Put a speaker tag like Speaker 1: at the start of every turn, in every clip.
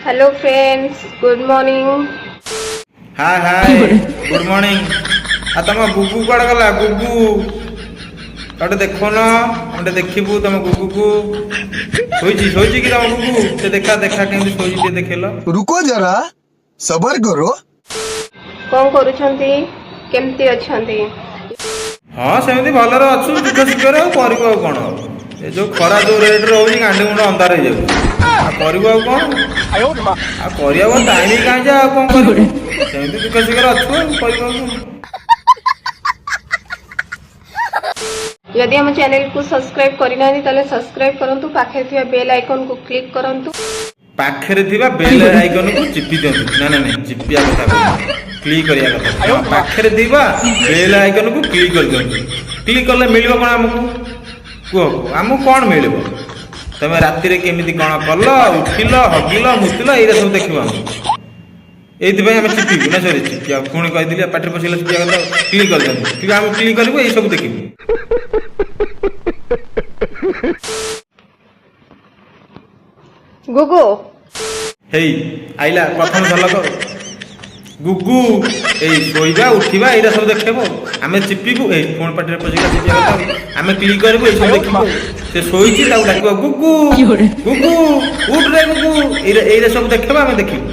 Speaker 1: Hello friends, good morning.
Speaker 2: Hi hi good morning. आ तुम गुगु कड़ा गला गुगु कटे देखो ना हम देखबू तुम गुगु को सोई कि तुम गुगु से देखा देखा केमती सोई देखेल।
Speaker 3: रुको जरा सबर करो।
Speaker 1: कौन करुछंती? केमती अछंती?
Speaker 2: हाँ सेमती भलर अच्छु दुख सुखर कर कौन ए जो खरा जो रेट रोज गांडी मुंड अंधार हो जाऊ कौन करवा टाइम कहीं जा कौन कर सेमती दुख सुखर अच्छु
Speaker 1: यदि हम चैनल को सब्सक्राइब करना ताले सब्सक्राइब करंतु, पाखे थिबा बेल आइकन को क्लिक करंतु।
Speaker 2: पाखे थिबा बेल आइकन को चिपी दियंतु। ना ना नहीं चिपिया कथा क्लिक करिया कथा पाखे थिबा बेल आइकन को क्लिक कर दियंतु। क्लिक करले मिलबो कोन हमकु को हमकु कोन मिलबो तमे राति रे केमिति कोन कल उठिल हगिल मुतिल एरा सब देखिबो हम एथि भाई हम चिपिबु ना सॉरी चिपिया पुणी कहि दिली पाठे पसिला चिपिया कथा क्लिक कर दियंतु। क्लिक हम क्लिक करबो ए सब देखिबो।
Speaker 1: गुगु
Speaker 2: हेई आइला प्रथम झलक गुगु ए सोइबा उठिबा एरा सब देखबो आमे चिपिबु ए फोन पाठे पसिला चिपिया कथा आमे क्लिक करबो ए सब देखिबो से सोइची ताउ डाकिबो गुगु गुगु उठ रे गुगु एरा सब देखबो आमे देखिबो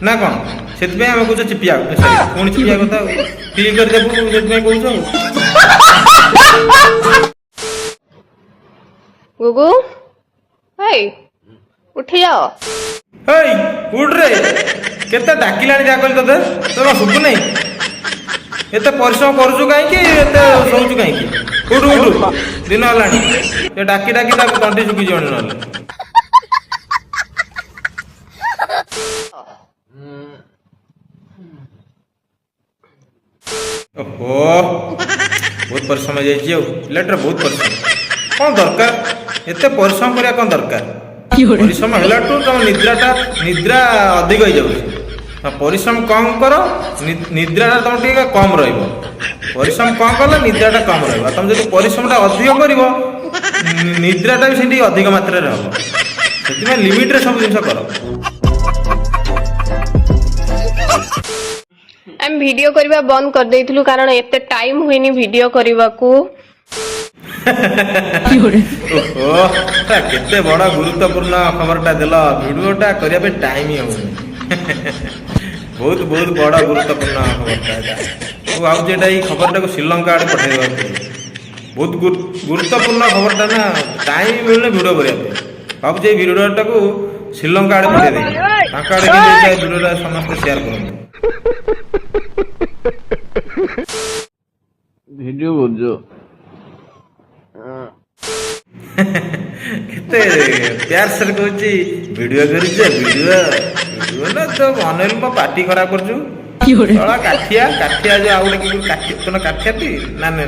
Speaker 2: ना कोन सेति पे आमे कुछ चिपिया सॉरी फोन चिपिया कथा क्लिक कर देबो सेति पे कहउछो।
Speaker 1: गुगु हाय उठी जाओ।
Speaker 2: हेई उठ रे केते डाकिलानी जा कहली तते तो सुबु नै एते परिश्रम करजु काई कि एते सोचु काई कि उठ उठ दिन हलानी ए डाकी डाकी ता तंटी सुकी जण न ओहो बहुत परिश्रम हो जाई लेटर बहुत परिश्रम कौन दरकार एते परिश्रम करिया कौन दरकार परिश्रम हेलाठू तुम निद्रा अधिक हो जाऊँ परिश्रम कम कर निद्राटा तुम टे कम रहिबो परिश्रम कम कले निद्राटा कम रहिबो तुम जब परिश्रमटा अधिक करिवो निद्राटा भी सेठी अधिक मात्रा रे हबो सेति लिमिट रे सब जिंस कर।
Speaker 1: हम वीडियो करबा बंद कर देइथिलु कारण एते टाइम हुइनी वीडियो करबा को।
Speaker 2: ओहो केते बड़ा गुरुत्वपूर्ण खबरटा देला वीडियोटा करिया पे टाइम ही होनी बहुत बहुत बड़ा गुरुत्वपूर्ण खबरटा एटा ओ आउ जेटा ई खबरटा को श्रीलंका आड़े पठाइबा बहुत गुरुत्वपूर्ण खबरटा ना टाइम मिलने वीडियो करिया पे अब जे वीडियोटा को श्रीलंका आड़े पठाइ दे ताका आड़े के वीडियोटा समस्त शेयर करन
Speaker 4: वीडियो बोलजो
Speaker 2: केते प्यार सर कहूची वीडियो करिजे वीडियो ना तो अनिल को पार्टी खराब करजु तळा काठिया जो आउडे कि काठी तोना काठियाती ना ना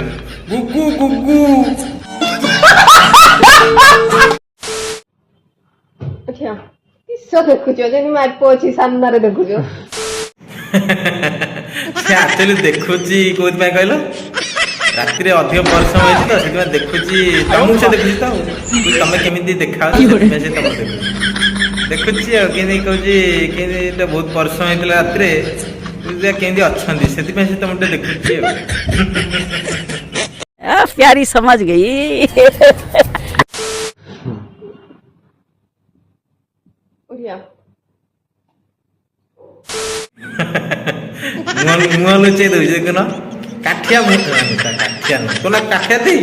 Speaker 2: गुगु गुगु
Speaker 1: अच्छा किस्सा देखुचो जेनी मार पोछि सामने रे देखुचो
Speaker 2: से एक्चुअली देखुची कोइ पे कहलो राति रे अधिक परिश्रम होइछि तो सेति देखुची तमु से देखुची तो तमे केमिति देखा से से तम देखुची आ केनि कहूची केनि तो बहुत परिश्रम होइतला राति रे जे केंदी अछंदी सेति पे से तमटे देखुची
Speaker 5: आ प्यारी समझ गई।
Speaker 1: उठिया
Speaker 2: मुआ लुचे दउजे कना काठिया काठिया तो ना काठिया थी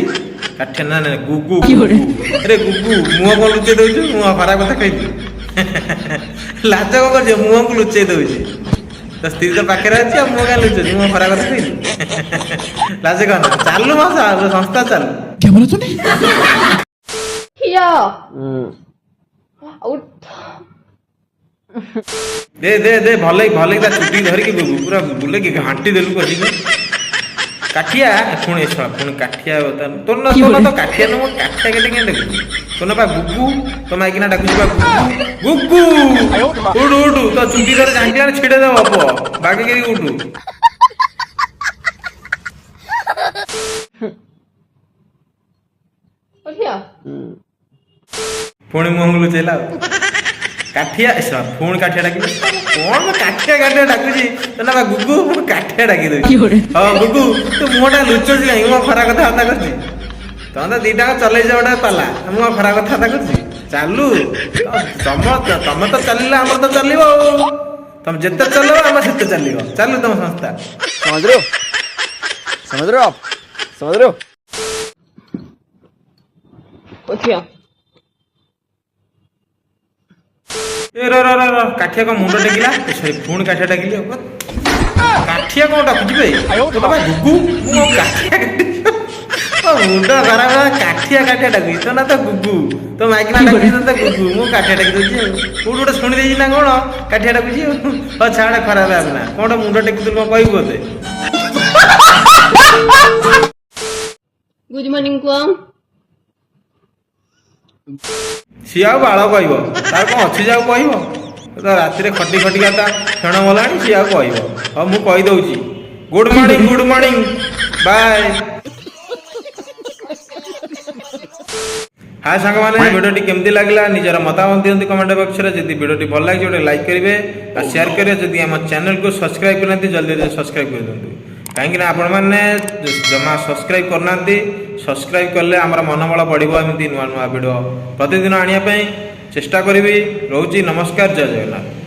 Speaker 2: काठिया ना ना गुगु अरे गुगु मुआ को लुचे दउछु मुआ खरा कथा कहि लाज को कर जे मुआ को लुचे दउछि तो स्त्री तो पाखे अछि मुआ का लुचे मुआ खरा कथा कहि लाज कना चालू मासा संस्था चालू
Speaker 3: क्या बोला तूने?
Speaker 1: किया उठ
Speaker 2: दे दे दे भले भले ता छुट्टी धरि के गुगु पूरा बुले के घांटी देलु कहि काठिया पुणी छा पुणी काठिया तो ना तो काठिया न काठिया के के देखु तो ना बा गुगु तो माइकिना डाकु बा गुगु उडु उडु तो चुंडी कर जांटिया छिड़े दे बाप बाकी के उडु
Speaker 1: उठिया
Speaker 2: पुणी मोहंगलु चला କାଠିଆ ପୁଣି କାଠିଆ ଡାକିବି କଣ କାଠିଆ କାଠିଆ ଡାକୁଛି ନା ବା ଗୁଗୁ ମୁଁ କାଠିଆ ଡାକି ଦେବି ହଁ ଗୁଗୁ ତୁ ମୁହଁଟା ଲୁଚୁଛି କାହିଁକି ମୁଁ ଖରା କଥାବାର୍ତ୍ତା କରୁଛି ତମେ ତ ଦିଟାଙ୍କ ଚଲେଇଛ ଗୋଟେ ପାଲା ମୁଁ ଖରା କଥାବାର୍ତ୍ତା କରୁଛି ଚାଲୁ ତମେ ତ ଚାଲିଲେ ଆମର ତ ଚାଲିବ ଆଉ ତମେ ଯେତେ ଚଲେଇବ ଆମର ସେତେ ଚାଲିବ ଚାଲୁ ତମ ସଂସ୍ଥା
Speaker 4: समझ रहे हो समझ रहे हो आप समझ रहे हो
Speaker 1: ଉଠିଅ
Speaker 2: ଏ କାଠିଆ କଣ ମୁଣ୍ଡ ଟେକିଲା ସରି ପୁଣି କାଠିଆ ଡାକିଲି କାଠିଆ କଣ ଡାକୁଛି ବେ ଗୁଗୁ ମୁଁ କାଠିଆ ମୁଣ୍ଡ ଖରାପ କାଠିଆ କାଠିଆ ଡାକୁଛି ତ ନା ତ ଗୁଗୁ ତ ମାଇକିନା ଡାକୁଛି ତ ଗୁଗୁ ମୁଁ କାଠିଆ ଡାକି ଦଉଛି ଆଉ କୋଉଠି ଗୋଟେ ଶୁଣି ଦେଇଛି ନା କଣ କାଠିଆ ଡାକୁଛି ଆଉ ହଉ ଛାଡେ ଖରାପ ଭାବ ନା କଣ ମୁଣ୍ଡ ଟେକୁଥିଲୁ କଣ କହିବୁ ବୋଧେ
Speaker 1: ଗୁଡ୍ ମର୍ଣ୍ଣିଂ କୁହ
Speaker 2: ସିଏ ଆଉ ବାଳ କହିବ ତାର କଣ ଅଛି ଯେ ଆଉ କହିବ ତ ରାତିରେ ଖଟି ଖଟିକା ତା କ୍ଷଣ ଗଲାଣି ସିଏ ଆଉ କହିବ ହଉ ମୁଁ କହିଦଉଛି ଗୁଡ୍ ମର୍ଣ୍ଣିଂ ବାଏ हाय सागमाने वीडियोटी केमती लागला निजर मतामत दियंती कमेंट बॉक्स रे जदि वीडियोटी भल लागे गोटे लाइक करिवे आ शेयर करिवे जदि हम चैनल को सब्सक्राइब करनांती जल्दी जल्दी सब्सक्राइब कर दियंतु काहेकि ना आपण माने जमा सब्सक्राइब करनांती सब्सक्राइब करले हमर मनोबल बढ़िबो एमती नुवा नुवा वीडियो प्रतिदिन आनिया पई चेष्टा करिवि रहउची नमस्कार जय जगन्नाथ।